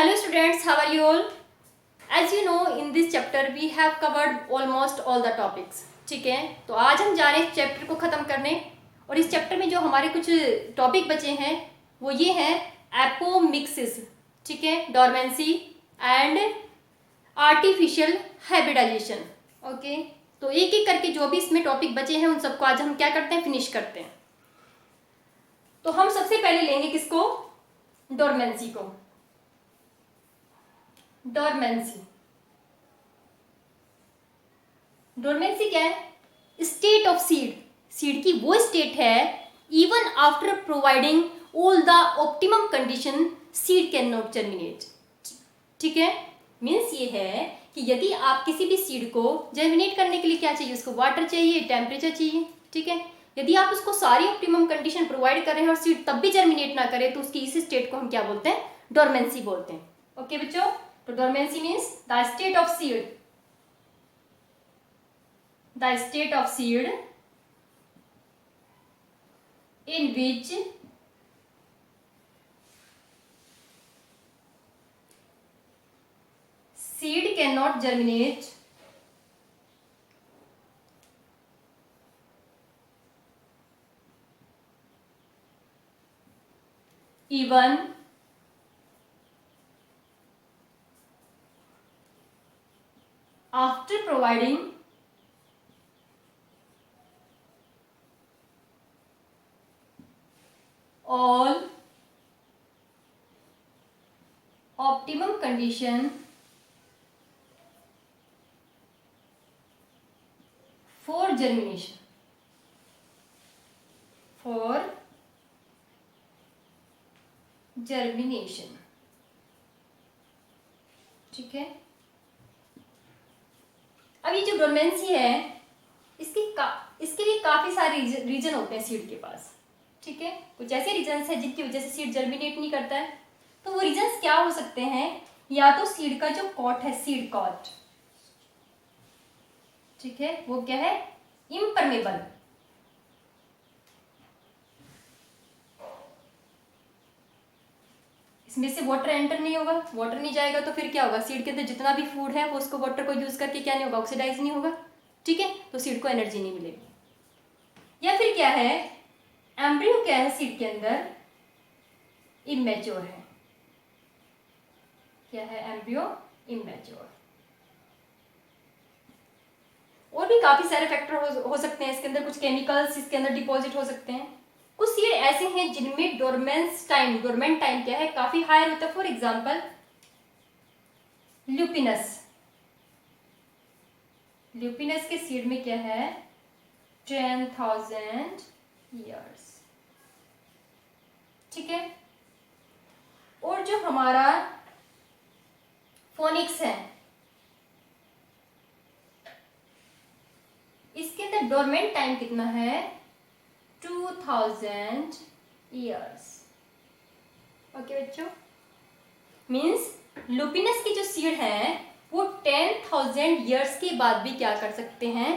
Hello students, how are you all? As you know, in this chapter we have covered almost all the topics. ठीक है, तो आज हम जा रहे हैं इस चैप्टर को ख़त्म करने और इस चैप्टर में जो हमारे कुछ टॉपिक बचे हैं वो ये हैं एपोमिक्सिस, ठीक है, dormancy and artificial hybridization. Okay, तो एक एक करके जो भी इसमें टॉपिक बचे हैं उन सबको आज हम क्या करते हैं, फिनिश करते हैं. तो हम सबसे पहले लेंगे किसको, डोरमेंसी को. डोरमेंसी डोरमेंसी क्या है? State of seed. सीड की वो स्टेट है even after providing all the optimum condition seed can not germinate. ठीक है, मीन्स ये है कि यदि आप किसी भी सीड को जर्मिनेट करने के लिए क्या चाहिए, उसको वाटर चाहिए, टेम्परेचर चाहिए. ठीक है, यदि आप उसको सारी ऑप्टिमम कंडीशन प्रोवाइड कर रहे हैं और सीड तब भी जर्मिनेट ना करे तो उसकी इस स्टेट को हम क्या बोलते हैं, डोरमेंसी बोलते हैं. ओके बच्चों, तो dormancy means the state of seed, the state of seed in which seed cannot germinate even after providing all optimum condition for germination. For germination. ठीक है, अब ये जो डोरमेंसी है इसके लिए काफी सारे रीजन होते हैं सीड के पास. ठीक है, कुछ ऐसे रीजन्स हैं जिनकी वजह से सीड जर्मिनेट नहीं करता है. तो वो रीजन्स क्या हो सकते हैं? या तो सीड का जो कॉट है, सीड कॉट, ठीक है, वो क्या है, इम्परमेबल. इसमें से वाटर एंटर नहीं होगा, वाटर नहीं जाएगा तो फिर क्या होगा, सीड के अंदर जितना भी फूड है वो उसको वाटर को यूज करके क्या नहीं होगा, ऑक्सीडाइज नहीं होगा. ठीक है, तो सीड को एनर्जी नहीं मिलेगी. या फिर क्या है, एम्ब्रियो क्या है सीड के अंदर, इमेच्योर है. क्या है, एम्ब्रियो इमेच्योर. और भी काफी सारे फैक्टर हो सकते हैं इसके अंदर. कुछ केमिकल्स इसके अंदर डिपॉजिट हो सकते हैं. कुछ सीड ऐसे हैं जिनमें डोरमेंट टाइम क्या है, काफी हायर होता है. फॉर एग्जांपल ल्यूपिनस के सीड में क्या है, 10,000 years. ठीक है, और जो हमारा फोनिक्स है इसके अंदर डोरमेंट टाइम कितना है, 2,000 years. ओके बच्चों, मीन्स लुपिनस की जो सीड है वो 10,000 years के बाद भी क्या कर सकते हैं,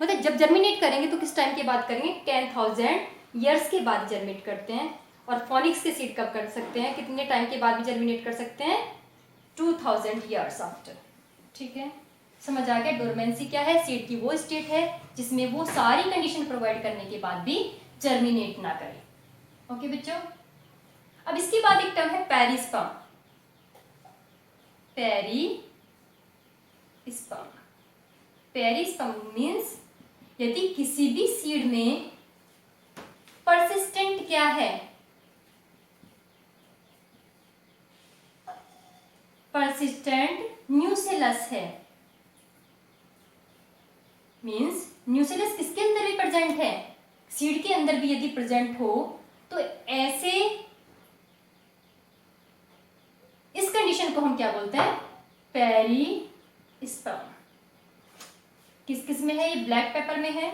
मतलब जब जर्मिनेट करेंगे तो किस टाइम के बाद करेंगे, 10,000 years के बाद जर्मिनेट करते हैं. और फोनिक्स के सीड कब कर सकते हैं, कितने टाइम के बाद भी जर्मिनेट कर सकते हैं, 2,000 years आफ्टर. ठीक है, समझ आ गया. डोरमेंसी क्या है, सीड की वो स्टेट है जिसमें वो सारी कंडीशन प्रोवाइड करने के बाद भी जर्मिनेट ना करे. ओके बच्चों, अब इसके बाद एक टर्म है पेरिस्पर्म. पेरिस्पर्म मीन्स यदि किसी भी सीड में परसिस्टेंट क्या है, परसिस्टेंट न्यूसेलस है. मीन्स न्यूसेलस किसके अंदर भी प्रेजेंट है, सीड के अंदर भी यदि प्रेजेंट हो तो ऐसे इस कंडीशन को हम क्या बोलते हैं, पेरिस्पर्म. किस किस में है, ये ब्लैक पेपर में है,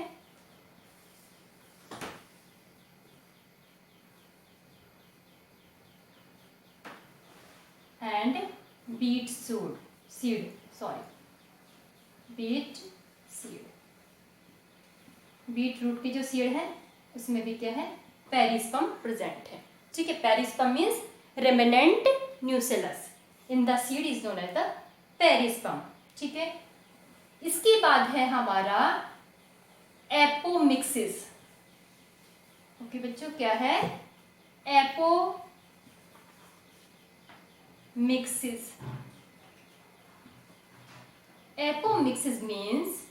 and beet seed. Beet root की जो सीड है उसमें भी क्या है, पेरिस्पर्म प्रेजेंट है. ठीक है, perisperm means remnant nucellus. In the seed is known as the perisperm. ठीक है, इसके बाद है हमारा एपोमिक्सिस। ओके बच्चों, क्या है apomixis? Apomixis means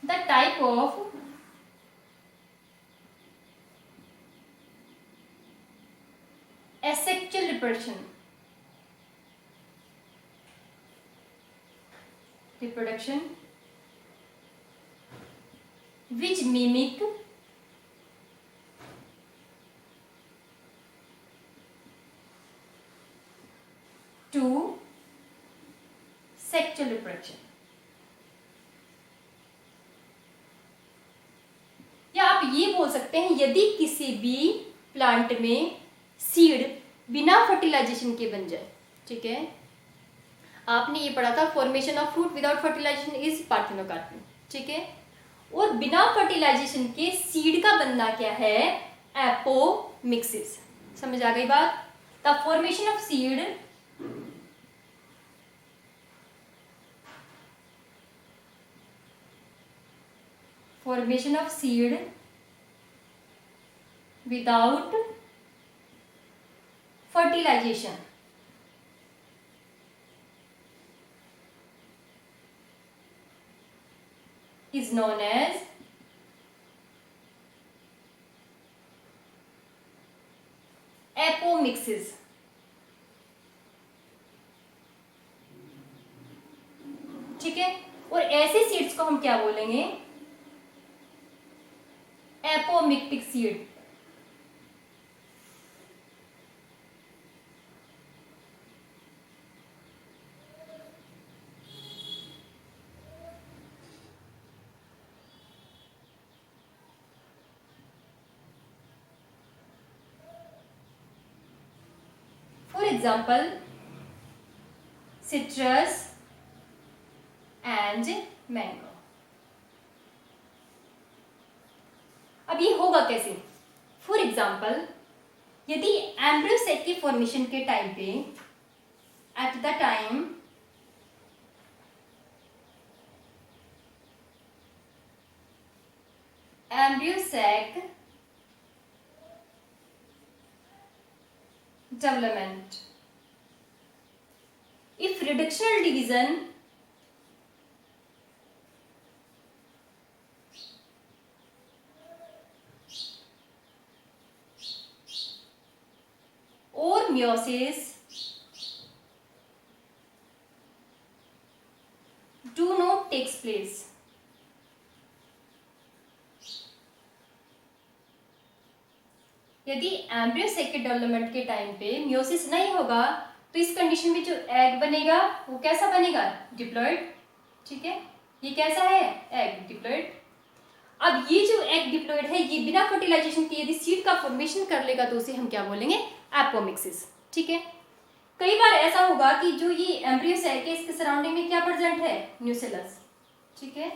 the type of asexual reproduction which mimic to sexual reproduction। या आप ये बोल सकते हैं, यदि किसी भी प्लांट में सीड बिना फर्टिलाइजेशन के बन जाए। ठीक है, आपने ये पढ़ा था formation of fruit without fertilization is parthenocarpy. ठीक है, और बिना फर्टिलाइजेशन के सीड का बनना क्या है? एपोमिक्सिस। समझ आ गई बात? The formation of seed without fertilization is known as apomixis. ठीक है, और ऐसे सीड्स को हम क्या बोलेंगे? Apomictic seed. For example citrus and mango. अब ये होगा कैसे? फॉर एग्जाम्पल, यदि एम्ब्रियो सेक के फॉर्मेशन के टाइम पे, at the time embryo sac development, if reductional division or meiosis do not takes place, यदि एम्ब्रियो सेक के डेवलपमेंट के टाइम पे मियोसिस नहीं होगा तो इस कंडीशन में जो एग बनेगा वो कैसा बनेगा? डिप्लॉइड। ठीक है, ये कैसा है? Egg diploid. अब ये जो एग डिप्लॉइड है, ये बिना फर्टिलाइजेशन के यदि सीड का फॉर्मेशन कर लेगा तो उसे हम क्या बोलेंगे? एपोमिक्सिस। ठीक है, कई बार ऐसा होगा कि जो ये एम्ब्रियो सेक है इसके सराउंडिंग में क्या प्रेजेंट है? न्यूसेलस। ठीक है,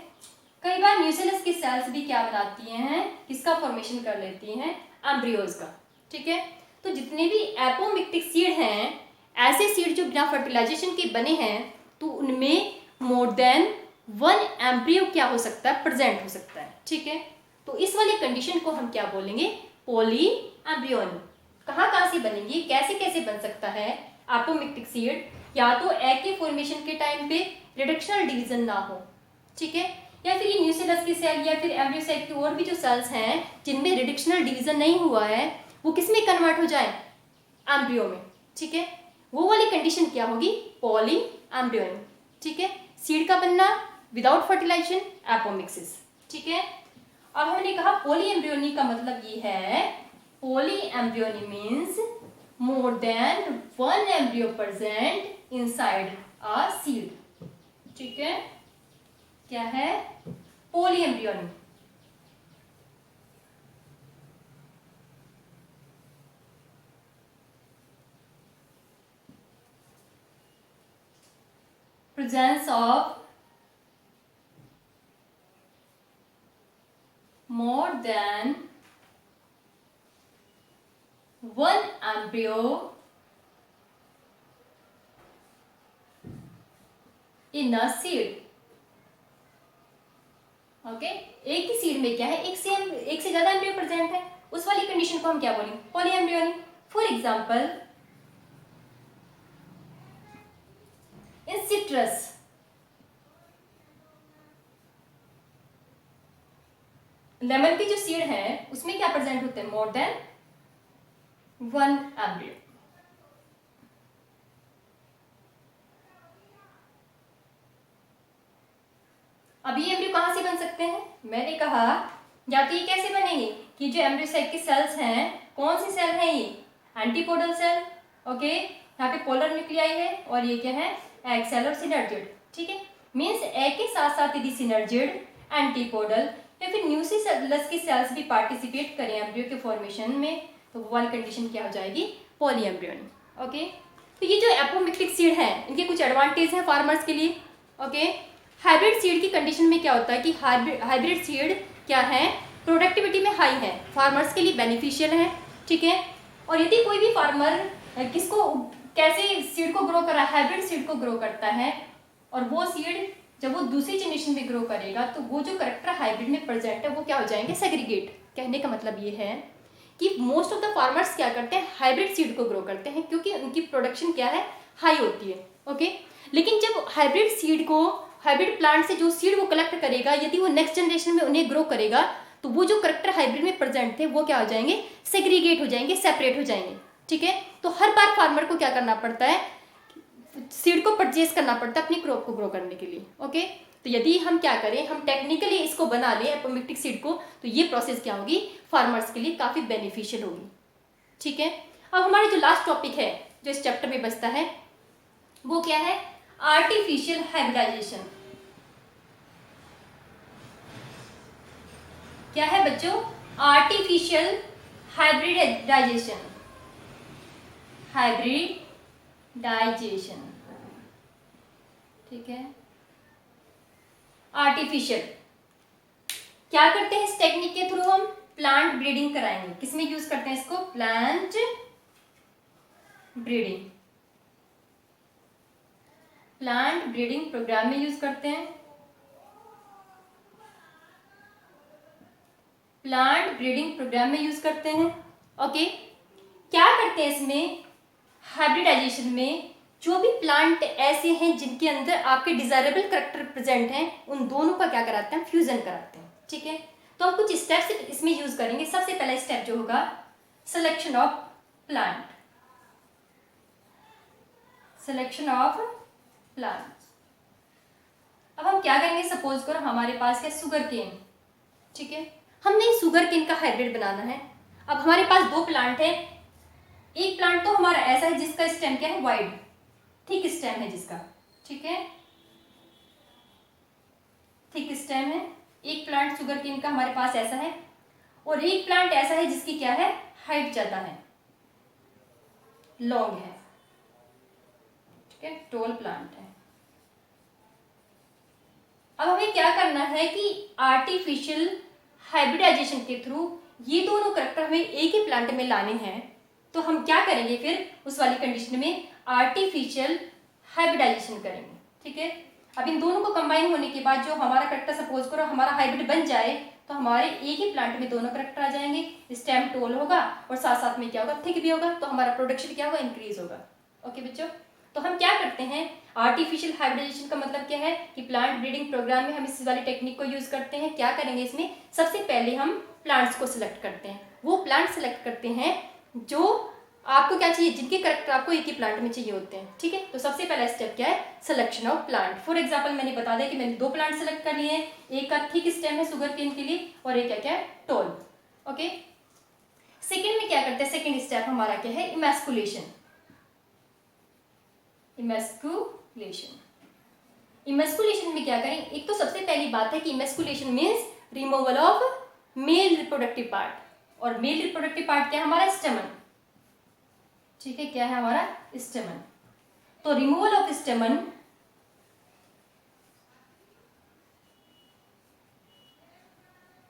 कई बार न्यूसेलस की सेल्स भी क्या बनाती हैं? किसका फॉर्मेशन कर लेती हैं? एम्ब्रियोज का। ठीक है, तो जितने भी एपोमिक्टिक सीड हैं, ऐसे सीड जो बिना फर्टिलाइजेशन के बने हैं, तो उनमें मोर देन वन एम्ब्रियो क्या हो सकता है? प्रेजेंट हो सकता है। ठीक है, तो इस वाली कंडीशन को हम क्या बोलेंगे? Poly embryony. कहाँ से बनेंगी? कैसे कैसे बन सकता है एपोमिक्टिक सीड? या तो एग के फॉर्मेशन के टाइम पे रिडक्शनल डिवीजन ना हो। ठीक है, या फिर ये न्यूसेलस की सेल या फिर एम्ब्रियो सेक की और भी जो सेल्स हैं जिनमें रिडक्शनल डिवीजन नहीं हुआ है, वो किस में कन्वर्ट हो जाए? एम्ब्रियो में। ठीक है, वो वाली कंडीशन क्या होगी? Poly embryony. ठीक है, सीड का बनना विदाउट फर्टिलाइजेशन, एपोमिक्सिस। ठीक है, अब हमने कहा पॉली एम्ब्रियोनी का मतलब ये है, poly embryony means more than one embryo present inside a seed. ठीक है, क्या है? Poly embryony. Presence of more than one embryo in a seed. Okay, एक ही सीड में क्या है, एक से ज्यादा एम्ब्रियो प्रेजेंट है, उस वाली कंडीशन को हम क्या बोलेंगे, polyembryonic. For example in citrus, lemon की जो सीड है उसमें क्या प्रेजेंट होते हैं, मोर देन वन एम्ब्रियो. अब ये एम्ब्रियो कहां से बन सकते हैं, मैंने कहा या तो ये कैसे बनेंगे कि जो एम्ब्रियोसाइट की सेल्स हैं, कौन सी सेल है ये, एंटीपोडल सेल. ओके, यहाँ पे पोलर न्यूक्लियाई है और ये क्या है, एग सेल और सिनर्जिड. ठीक है, मींस एग के साथ साथ यदि सिनर्जिड, एंटीपोडल या फिर न्यूक्लियस की सेल्स भी पार्टिसिपेट करें एम्ब्रियो के फॉर्मेशन में, तो वो वाली कंडीशन क्या हो जाएगी, पॉलीएम्ब्रियोनिक. ओके, तो ये जो एपोमिक्टिक सीड है इनके कुछ एडवांटेज हैं फार्मर्स के लिए. ओके, हाइब्रिड सीड की कंडीशन में क्या होता है कि हाइब्रिड सीड क्या है, प्रोडक्टिविटी में हाई है, फार्मर्स के लिए बेनिफिशियल है. ठीक है, और यदि कोई भी फार्मर किसको कैसे सीड को ग्रो कर रहा है, हाइब्रिड सीड को ग्रो करता है, और वो सीड जब वो दूसरी जनरेशन में ग्रो करेगा तो वो जो करेक्टर हाइब्रिड में प्रेजेंट है वो क्या हो जाएंगे, सेग्रीगेट. कहने का मतलब ये है कि मोस्ट ऑफ द फार्मर्स क्या करते हैं, हाइब्रिड सीड को ग्रो करते हैं क्योंकि उनकी प्रोडक्शन क्या है, हाई होती है. ओके, लेकिन जब हाइब्रिड सीड को, हाइब्रिड प्लांट से जो सीड वो कलेक्ट करेगा, यदि वो नेक्स्ट जनरेशन में उन्हें ग्रो करेगा तो वो जो करेक्टर हाइब्रिड में प्रेजेंट थे वो क्या हो जाएंगे, सेग्रीगेट हो जाएंगे, सेपरेट हो जाएंगे. ठीक है, तो हर बार फार्मर को क्या करना पड़ता है, सीड को परचेज करना पड़ता है अपनी क्रॉप को ग्रो करने के लिए. ओके, तो यदि हम क्या करें, हम टेक्निकली इसको बना लें एपोमिक्टिक सीड को, तो ये प्रोसेस क्या होगी, फार्मर्स के लिए काफी बेनिफिशियल होगी. ठीक है, अब हमारा जो लास्ट टॉपिक है जो इस चैप्टर में बचता है वो क्या है, आर्टिफिशियल हाइब्रिडाइजेशन. क्या है बच्चों, आर्टिफिशियल हाइब्रिडाइजेशन. हाइब्रिडाइजेशन, ठीक है, आर्टिफिशियल क्या करते हैं, इस टेक्निक के थ्रू हम प्लांट ब्रीडिंग कराएंगे. किसमें यूज करते हैं इसको, plant breeding, plant breeding program में यूज करते हैं. प्लांट ब्रीडिंग प्रोग्राम में यूज करते हैं. ओके, क्या करते हैं इसमें, हाइब्रिडाइजेशन में जो भी प्लांट ऐसे हैं जिनके अंदर आपके डिजायरेबल करेक्टर प्रेजेंट हैं, उन दोनों का क्या कराते हैं, फ्यूजन कराते हैं. ठीक है, तो हम कुछ स्टेप्स इसमें यूज करेंगे. सबसे पहला स्टेप जो होगा, selection of plant. Selection of plant. अब हम क्या करेंगे, सपोज करो हमारे पास है शुगर केन. ठीक है, हमने शुगर केन का हाइब्रिड बनाना है. अब हमारे पास दो प्लांट है, एक प्लांट तो हमारा ऐसा है जिसका स्टेम क्या है, वाइड, थिक स्टेम है जिसका. ठीक है, थिक स्टेम है. एक प्लांट शुगर केन का हमारे पास ऐसा है, और एक प्लांट ऐसा है जिसकी क्या है, हाइट ज्यादा है, लॉन्ग है. ठीक है, टॉल प्लांट है. अब हमें क्या करना है कि आर्टिफिशियल हाइब्रिडाइजेशन के थ्रू ये दोनों करेक्टर हमें एक ही प्लांट में लाने हैं. तो हम क्या करेंगे फिर, उस वाली कंडीशन में आर्टिफिशियल हाइब्रिडाइजेशन करेंगे. ठीक है, अब इन दोनों को कंबाइन होने के बाद जो हमारा करेक्टर, सपोज करो हमारा हाइब्रिड बन जाए, तो हमारे एक ही प्लांट में दोनों करेक्टर आ जाएंगे. स्टेम टोल होगा और साथ साथ में क्या होगा, थिक भी होगा, तो हमारा प्रोडक्शन क्या होगा, इंक्रीज होगा. ओके बच्चों, तो हम क्या करते हैं, आर्टिफिशियल हाइब्रिडाइजेशन का मतलब क्या है कि प्लांट ब्रीडिंग प्रोग्राम में हम इस वाली टेक्निक को यूज करते हैं. क्या करेंगे इसमें, सबसे पहले हम प्लांट्स को सिलेक्ट करते हैं. वो प्लांट सिलेक्ट करते हैं जो आपको क्या चाहिए, जिनके करेक्टर आपको एक ही प्लांट में चाहिए होते हैं. ठीक है, तो सबसे पहला स्टेप क्या है, selection of plant. For example मैंने बता दिया कि मैंने दो प्लांट सिलेक्ट कर लिए हैं, एक का थिक स्टेम है शुगर केन के लिए और एक क्या है, टॉल. ओके, सेकेंड में क्या करते हैं, सेकेंड स्टेप हमारा क्या है, इमैस्कुलेशन. इमैस्कुलेशन, इमैस्कुलेशन में क्या करें, एक तो सबसे पहली बात है कि emasculation means removal of male reproductive part. और मेल रिप्रोडक्टिव पार्ट क्या है, हमारा स्टेमन. ठीक है, क्या है हमारा, स्टेमन. तो removal of स्टेमन,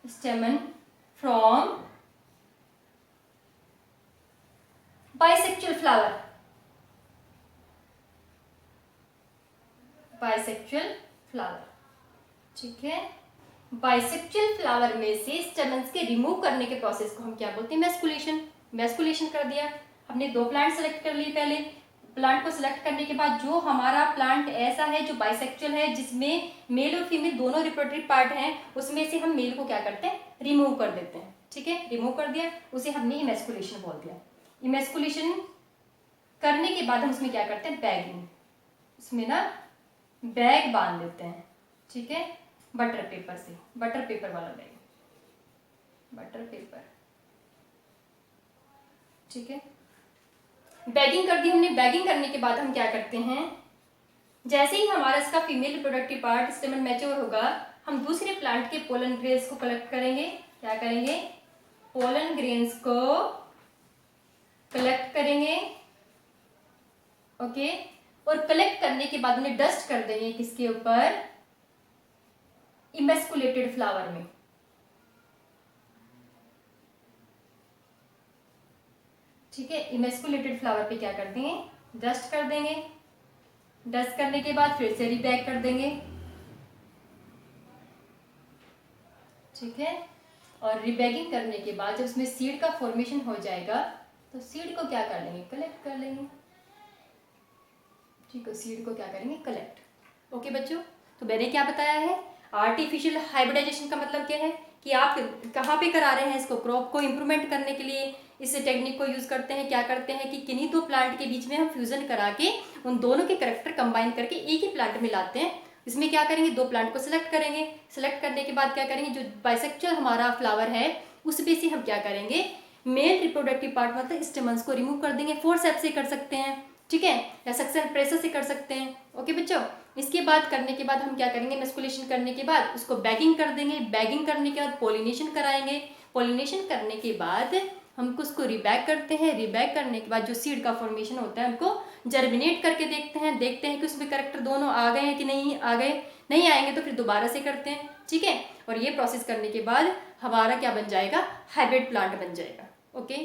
स्टेमन from bisexual flower, bisexual flower, ठीक है। बाइसेक्चुअल फ्लावर में से स्टेमन्स के रिमूव करने के प्रोसेस को हम क्या बोलते हैं? मैस्कुलेशन। मैस्कुलेशन कर दिया, हमने 2 प्लांट सेलेक्ट कर लिए। पहले प्लांट को सिलेक्ट करने के बाद जो हमारा प्लांट ऐसा है जो बाइसेक्चुअल है, जिसमें मेल और फीमेल दोनों रिप्रोडक्टिव पार्ट हैं, उसमें से हम मेल को क्या करते हैं? रिमूव कर देते हैं, ठीक है। रिमूव कर दिया, उसे हमने इमेस्कुलेशन बोल दिया। इमेस्कुलेशन करने के बाद हम उसमें क्या करते हैं? बैगिंग। उसमें ना बैग बांध देते हैं, ठीक है, बटर पेपर से, बटर पेपर वाला बैग, बटर पेपर, ठीक है। बैगिंग कर दी हमने। बैगिंग करने के बाद हम क्या करते हैं? जैसे ही हमारा इसका फीमेल रिप्रोडक्टिव पार्ट स्टेमन मैच्योर होगा, हम दूसरे प्लांट के पोलन ग्रेन्स को कलेक्ट करेंगे। क्या करेंगे? पोलन ग्रेन्स को कलेक्ट करेंगे, ओके। और कलेक्ट करने के बाद उन्हें डस्ट कर देंगे किसके ऊपर? इमेस्कुलेटेड फ्लावर में, ठीक है। इमेस्कुलेटेड फ्लावर पे क्या कर देंगे? डस्ट कर देंगे। डस्ट करने के बाद फिर से रिबैग कर देंगे, ठीक है। और रिबैगिंग करने के बाद जब उसमें सीड का फॉर्मेशन हो जाएगा तो सीड को क्या कर लेंगे? कलेक्ट कर लेंगे, ठीक है। सीड को क्या करेंगे? कलेक्ट। ओके बच्चों, तो मैंने क्या बताया है? आर्टिफिशियल हाइब्रिडाइजेशन का मतलब क्या है कि आप कहाँ पे करा रहे हैं इसको? क्रॉप को इम्प्रूवमेंट करने के लिए इस टेक्निक को यूज करते हैं। क्या करते हैं कि किन्हीं 2 प्लांट के बीच में हम फ्यूजन करा के उन दोनों के कैरेक्टर कंबाइन करके एक ही प्लांट में लाते हैं। इसमें क्या करेंगे? 2 प्लांट को सिलेक्ट करेंगे। सिलेक्ट करने के बाद क्या करेंगे? जो बाइसेक्चुअल हमारा फ्लावर है उस पे से हम क्या करेंगे? मेल रिप्रोडक्टिव पार्ट मतलब स्टेमन्स को रिमूव कर देंगे। फोर्सेप्स से कर सकते हैं, ठीक है, या सक्शन प्रेशर से कर सकते हैं। ओके बच्चों, इसके बाद करने के बाद हम क्या करेंगे? मैस्कुलेशन करने के बाद उसको बैगिंग कर देंगे। बैगिंग करने के बाद पोलिनेशन कराएंगे। पोलिनेशन करने के बाद हम उसको रिबैग करते हैं। रिबैग करने के बाद जो सीड का फॉर्मेशन होता है उनको जर्मिनेट करके देखते हैं कि उसमें कैरेक्टर दोनों आ गए हैं कि नहीं आ गए। नहीं आएंगे तो फिर दोबारा से करते हैं, ठीक है। और ये प्रोसेस करने के बाद हमारा क्या बन जाएगा? हाइब्रिड प्लांट बन जाएगा, ओके।